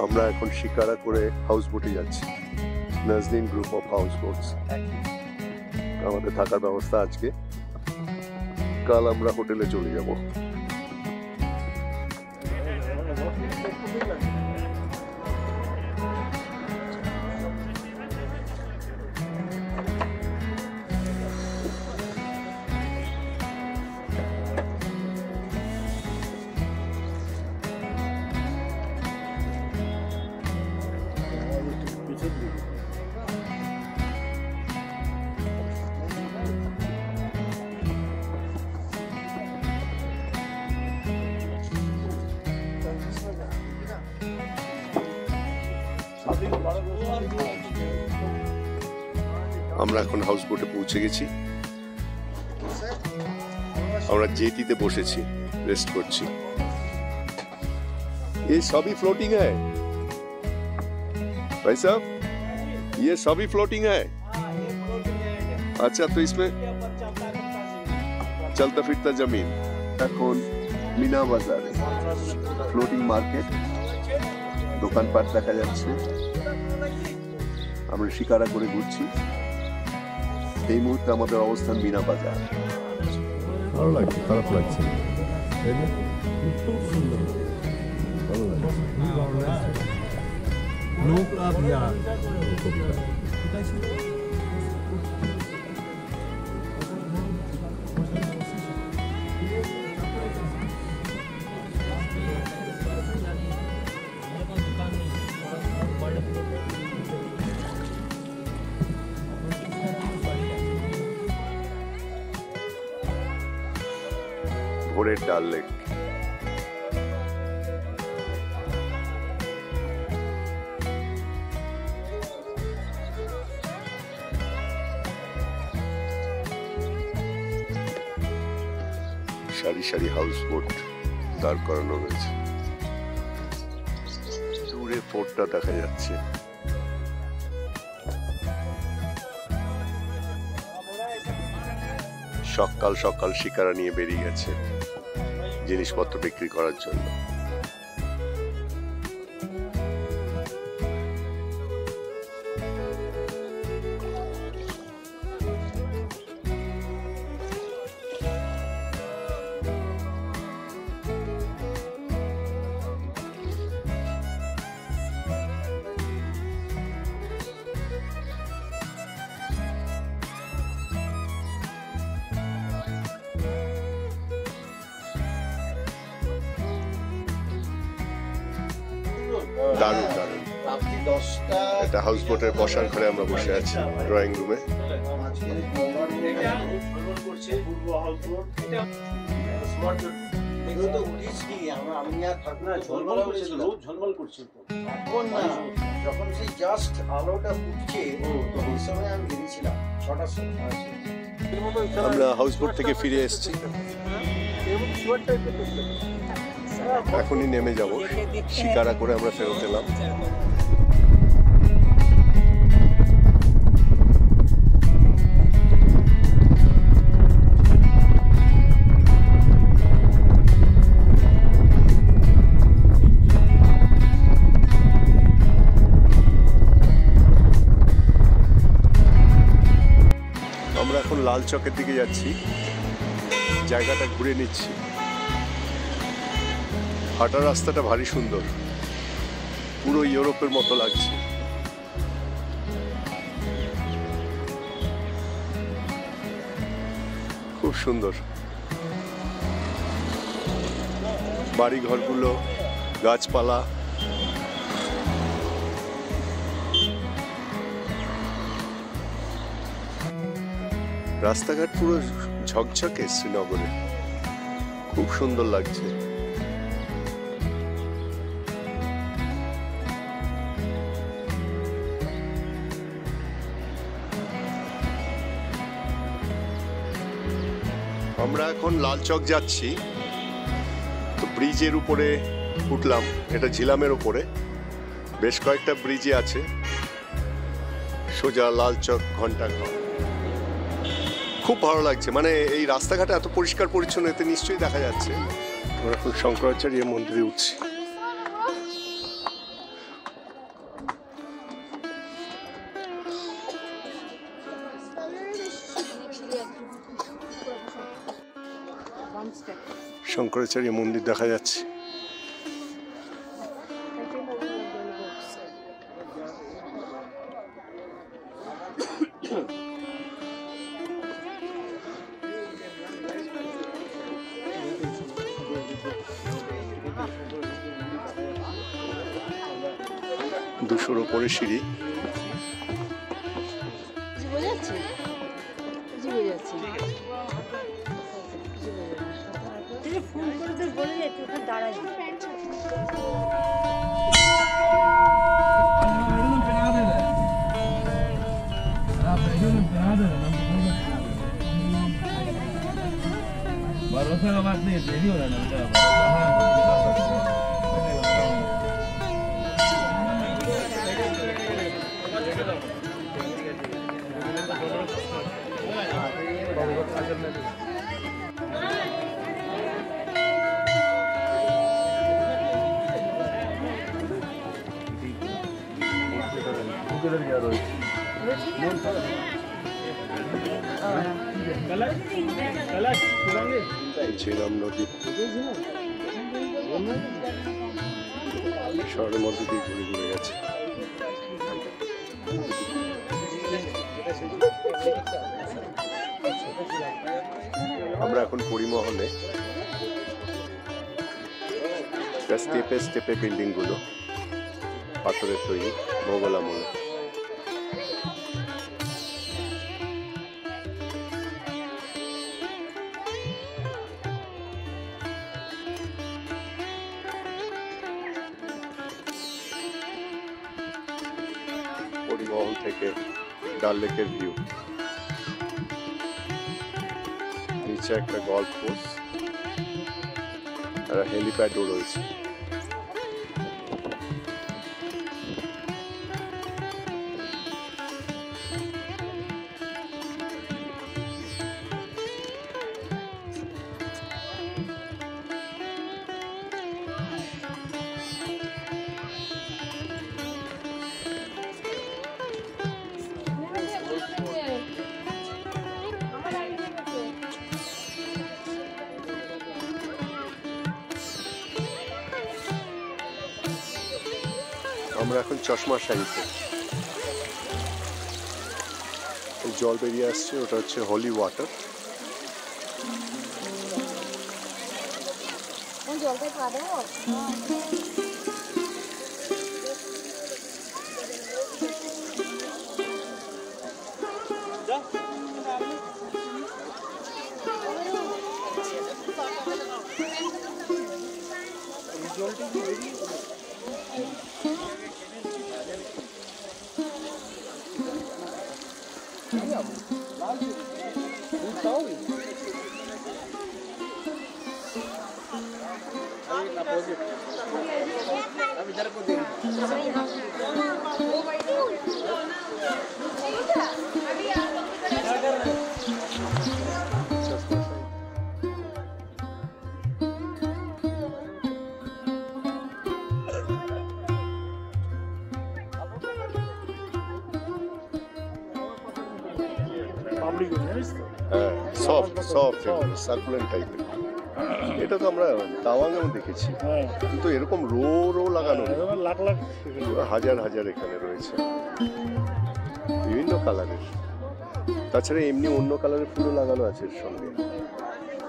আমরা এখন শিকারা করে হাউস বোটে যাচ্ছি। Nazneen group of house boats. আমাদের থাকার ব্যবস্থা আজকে, কাল আমরা হোটেলে চলে যাব। আমরা এখন হাউস বোটে পৌঁছে গেছি। আমরা জেটিতে বসেছি, রেস্ট করছি। ये सभी फ्लोटिंग है भाई साहब, ये सभी फ्लोटिंग है। अच्छा, तो इसमें चलता फिरता जमीन। এখন মিনা বাজারে ফ্লোটিং মার্কেট, দোকানপাট দেখা যাচ্ছে। আমরা শিকারা করে ঘুরছি। এই মুহূর্তে আমাদের অবস্থান মিনা বাজার। ভালো লাগছে, খারাপ লাগছে না। খুব সুন্দর, ভালো লাগছে। নৌকা বিহার ভোরের ডাল লেক। সারি সারি হাউস বোট দাঁড় করানো রয়েছে। দূরে ফোর্টটা দেখা যাচ্ছে। সকাল সকাল শিকারা নিয়ে বেরিয়ে গেছে জিনিসপত্র বিক্রি করার জন্য। দারুণ দারুণ। এটা হাউস বোটের বসার ঘরে আমরা বসে আছি, ড্রয়িং রুমে। আমরা হাউস বোট থেকে ফিরে এসেছি, এখনই নেমে যাব। শিকারা করে আমরা ফেরত এলাম। আমরা এখন লাল চকের দিকে যাচ্ছি, জায়গাটা ঘুরে নিচ্ছি। হাঁটার রাস্তাটা ভারী সুন্দর, পুরো ইউরোপের মতো লাগছে। খুব সুন্দর বাড়ি ঘরগুলো, গাছপালা। রাস্তাঘাট পুরো ঝকঝকে শ্রীনগরে, খুব সুন্দর লাগছে। আমরা এখন লাল চক যাচ্ছি, তো ব্রিজের উপরে উঠলাম। এটা ঝিলামের উপরে, বেশ কয়েকটা ব্রিজে আছে। সোজা লাল চক ঘন্টাঘর। খুব ভালো লাগছে, মানে এই রাস্তাঘাটে এত পরিষ্কার পরিচ্ছন্ন, এতে নিশ্চয়ই দেখা যাচ্ছে। আমরা এখন শঙ্করাচার্য মন্দিরে উঠছি। শঙ্করাচার্য মন্দির দেখা যাচ্ছে। দুশোর ওপরে সিঁড়ি। भरोसा का बात नहीं, देरी हो रहा है ना बेटा। ঝিলাম নদী শহরের মধ্যে দিয়ে ঘুরে ঘুরে গেছে। আমরা এখন পরিমহলে, স্টেপে স্টেপে বিল্ডিং গুলো পাথরের তৈরি, মোগল আমলে। পরিমহল থেকে ডাল লেকের ভিউ, নিচে একটা গল্ফ কোর্স আর হেলিপ্যাডও রয়েছে। আমরা এখন চশমা শাড়িতে, জল বেরিয়ে আসছে, ওটা হচ্ছে হোলি ওয়াটার। সার্কুলেন্ট টাইপের, এটা তো আমরা তাওয়াংয়েও দেখেছি, কিন্তু এরকম রো রো লাগানো লাখ লাখ হাজার হাজার এখানে রয়েছে বিভিন্ন কালারের। তাছাড়া এমনি অন্য কালারের ফুলও লাগানো আছে এর সঙ্গে,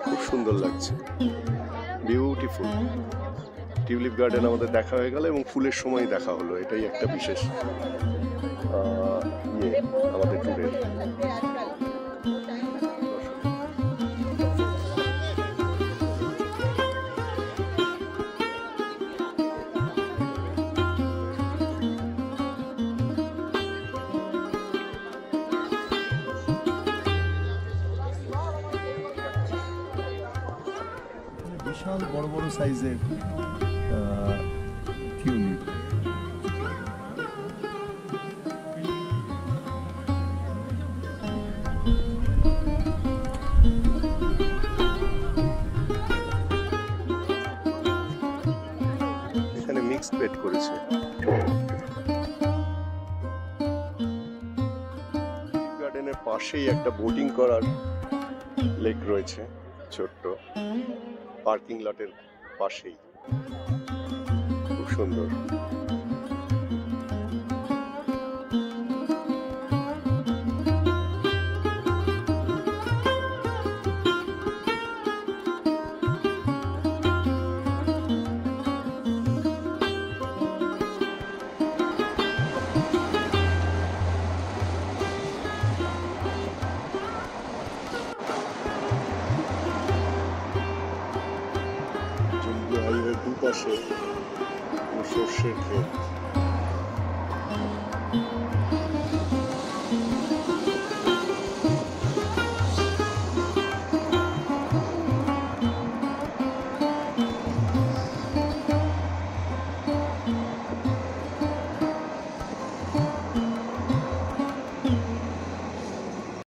খুব সুন্দর লাগছে, বিউটিফুল। টিউলিপ গার্ডেন আমাদের দেখা হয়ে গেল এবং ফুলের সময় দেখা হলো, এটাই একটা বিশেষ আমাদের ট্যুরের। বিশাল বড় বড় সাইজের টিউলিপ। এখানে মিক্সড বেড করেছে। গার্ডেনের পাশেই একটা বোটিং করার লেক রয়েছে ছোট্ট, পার্কিং লটের পাশেই, খুব সুন্দর। জম্মু হাইওয়ের দুপাশে সর্ষের ক্ষেত।